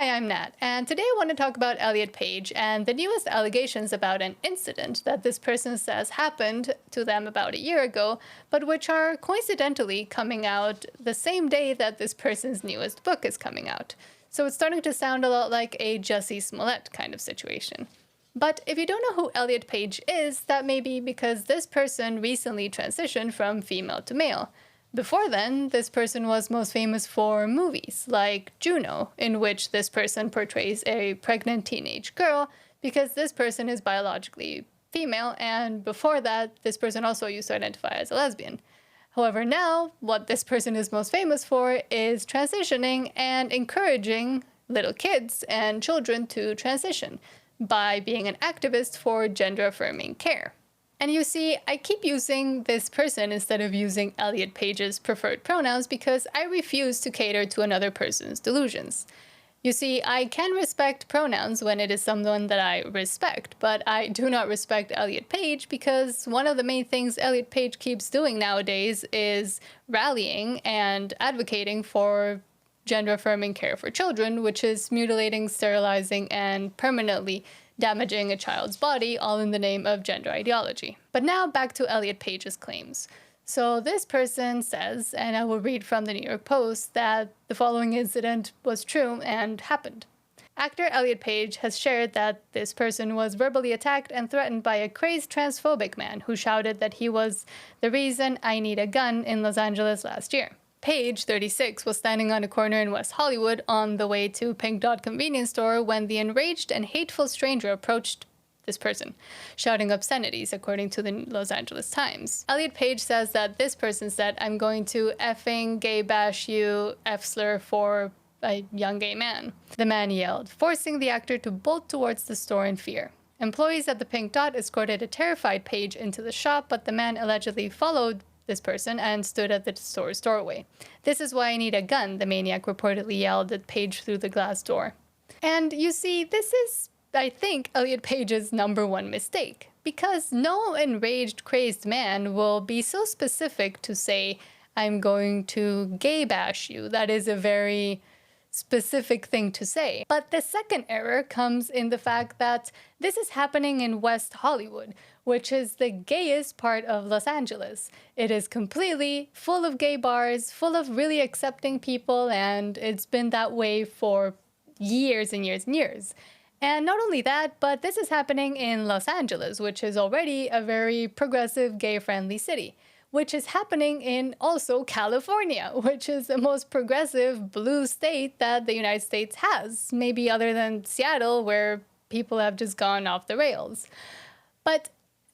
Hi, I'm Nat, and today I want to talk about Elliot Page and the newest allegations about an incident that this person says happened to them about a year ago, but which are coincidentally coming out the same day that this person's newest book is coming out. So it's starting to sound a lot like a Jussie Smollett kind of situation. But if you don't know who Elliot Page is, that may be because this person recently transitioned from female to male. Before then, this person was most famous for movies like Juno, in which this person portrays a pregnant teenage girl because this person is biologically female, and before that, this person also used to identify as a lesbian. However, now, what this person is most famous for is transitioning and encouraging little kids and children to transition by being an activist for gender-affirming care. And you see, I keep using this person instead of using Elliot Page's preferred pronouns because I refuse to cater to another person's delusions. You see, I can respect pronouns when it is someone that I respect, but I do not respect Elliot Page because one of the main things Elliot Page keeps doing nowadays is rallying and advocating for gender-affirming care for children, which is mutilating, sterilizing, and permanently damaging a child's body, all in the name of gender ideology. But now back to Elliot Page's claims. So this person says, and I will read from the New York Post, that the following incident was true and happened. Actor Elliot Page has shared that this person was verbally attacked and threatened by a crazed transphobic man who shouted that he was the reason I need a gun in Los Angeles last year. Page, 36, was standing on a corner in West Hollywood on the way to Pink Dot convenience store when the enraged and hateful stranger approached this person, shouting obscenities, according to the Los Angeles Times. Elliot Page says that this person said, "I'm going to effing gay bash you, F-slur for a young gay man." The man yelled, forcing the actor to bolt towards the store in fear. Employees at the Pink Dot escorted a terrified Page into the shop, but the man allegedly followed this person and stood at the store's doorway. "This is why I need a gun," the maniac reportedly yelled at Page through the glass door. And you see, this is, I think, Elliot Page's #1 mistake, because no enraged, crazed man will be so specific to say, "I'm going to gay bash you." That is a very specific thing to say. But the second error comes in the fact that this is happening in West Hollywood, which is the gayest part of Los Angeles. It is completely full of gay bars, full of really accepting people, and it's been that way for years and years and years. And not only that, but this is happening in Los Angeles, which is already a very progressive, gay-friendly city, which is happening in also California, which is the most progressive blue state that the United States has, maybe other than Seattle, where people have just gone off the rails. But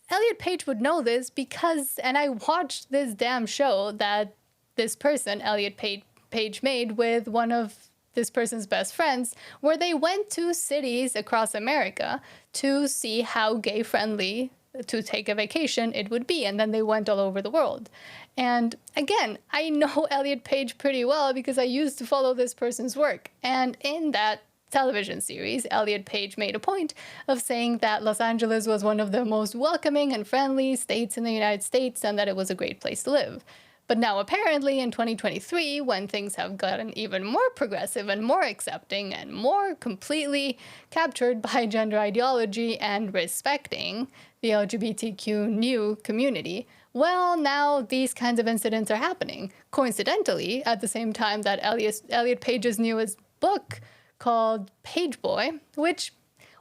Elliot Page would know this because, and I watched this damn show that this person, Elliot Page, made with one of this person's best friends, where they went to cities across America to see how gay-friendly to take a vacation it would be, and then they went all over the world. And again, I know Elliot Page pretty well because I used to follow this person's work, and in that television series, Elliot Page made a point of saying that Los Angeles was one of the most welcoming and friendly states in the United States and that it was a great place to live. But now apparently in 2023, when things have gotten even more progressive and more accepting and more completely captured by gender ideology and respecting the LGBTQ new community, well, now these kinds of incidents are happening. Coincidentally, at the same time that Elliot Page's newest book called Pageboy, which,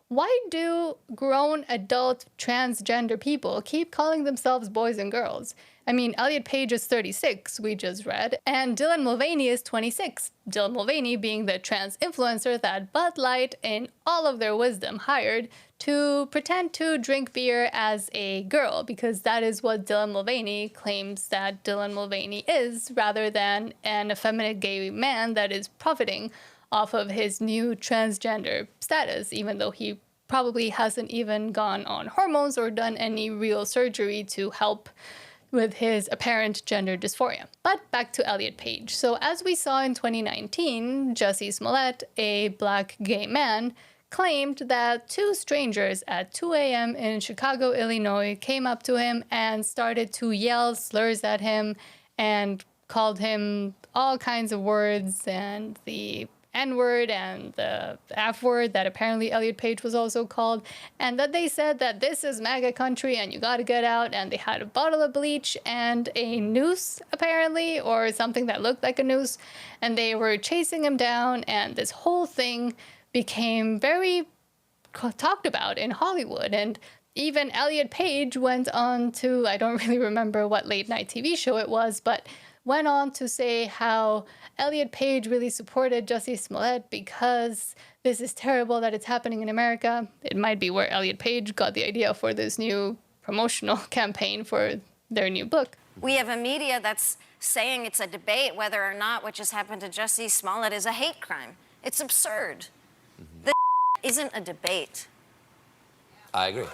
why do grown adult transgender people keep calling themselves boys and girls? I mean, Elliot Page is 36, we just read, and Dylan Mulvaney is 26. Dylan Mulvaney being the trans influencer that Bud Light, in all of their wisdom, hired to pretend to drink beer as a girl, because that is what Dylan Mulvaney claims that Dylan Mulvaney is, rather than an effeminate gay man that is profiting off of his new transgender status, even though he probably hasn't even gone on hormones or done any real surgery to help with his apparent gender dysphoria. But back to Elliot Page. So as we saw in 2019, Jussie Smollett, a black gay man, claimed that two strangers at 2 a.m. in Chicago, Illinois, came up to him and started to yell slurs at him and called him all kinds of words, and the N-word and the F-word that apparently Elliot Page was also called, and that they said that this is MAGA country and you gotta get out, and they had a bottle of bleach and a noose, apparently, or something that looked like a noose, and they were chasing him down, and this whole thing became very talked about in Hollywood. And even Elliot Page went on to, I don't really remember what late night TV show it was, but went on to say how Elliot Page really supported Jussie Smollett because this is terrible that it's happening in America. It might be where Elliot Page got the idea for this new promotional campaign for their new book. We have a media that's saying it's a debate whether or not what just happened to Jussie Smollett is a hate crime. It's absurd. This isn't a debate. I agree.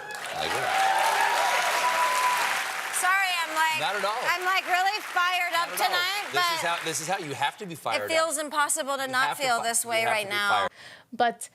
Sorry, I'm like, not at all. I'm like really fired up tonight. This is how you have to be fired up. It feels impossible to not feel this way right now. But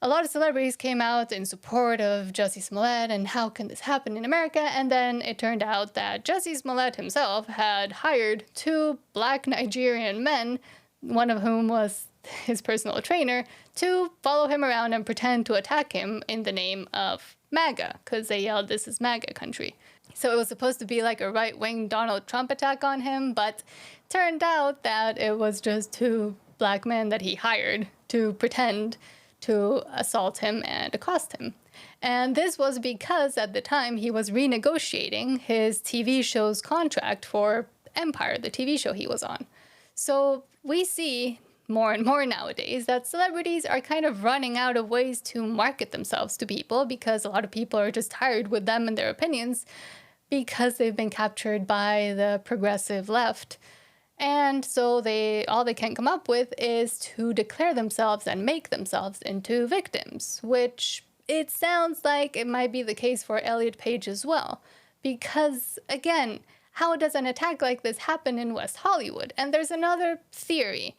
a lot of celebrities came out in support of Jussie Smollett and how can this happen in America? And then it turned out that Jussie Smollett himself had hired 2 black Nigerian men, one of whom was his personal trainer, to follow him around and pretend to attack him in the name of MAGA, because they yelled, "This is MAGA country." So it was supposed to be like a right-wing Donald Trump attack on him, but turned out that it was just 2 black men that he hired to pretend to assault him and accost him. And this was because at the time he was renegotiating his TV show's contract for Empire, the TV show he was on. So we see more and more nowadays that celebrities are kind of running out of ways to market themselves to people because a lot of people are just tired with them and their opinions because they've been captured by the progressive left. And so all they can come up with is to declare themselves and make themselves into victims, which it sounds like it might be the case for Elliot Page as well. Because, again, how does an attack like this happen in West Hollywood? And there's another theory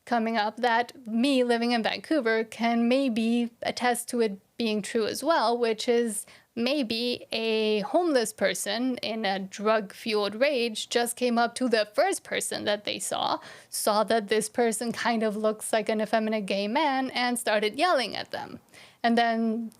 coming up that me living in Vancouver can maybe attest to it being true as well, which is maybe a homeless person in a drug-fueled rage just came up to the first person that they saw that this person kind of looks like an effeminate gay man, and started yelling at them. And then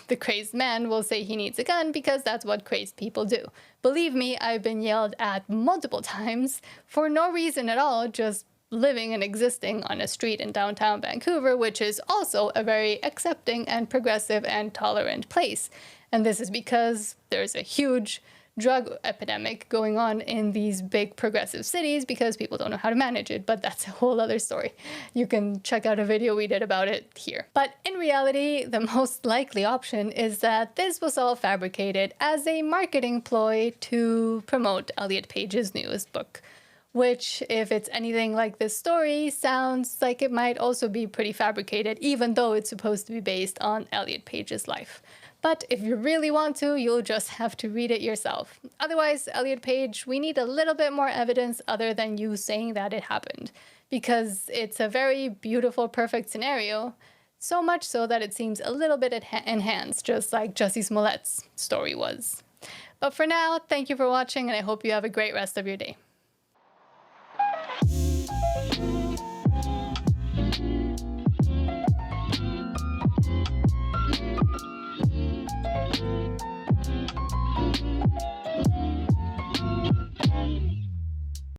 the crazed man will say he needs a gun because that's what crazed people do. Believe me, I've been yelled at multiple times for no reason at all, just living and existing on a street in downtown Vancouver, which is also a very accepting and progressive and tolerant place. And this is because there's a huge drug epidemic going on in these big progressive cities because people don't know how to manage it, but that's a whole other story. You can check out a video we did about it here. But in reality, the most likely option is that this was all fabricated as a marketing ploy to promote Elliot Page's newest book, which, if it's anything like this story, sounds like it might also be pretty fabricated, even though it's supposed to be based on Elliot Page's life. But if you really want to, you'll just have to read it yourself. Otherwise, Elliot Page, we need a little bit more evidence other than you saying that it happened, because it's a very beautiful, perfect scenario, so much so that it seems a little bit enhanced, just like Jussie Smollett's story was. But for now, thank you for watching, and I hope you have a great rest of your day.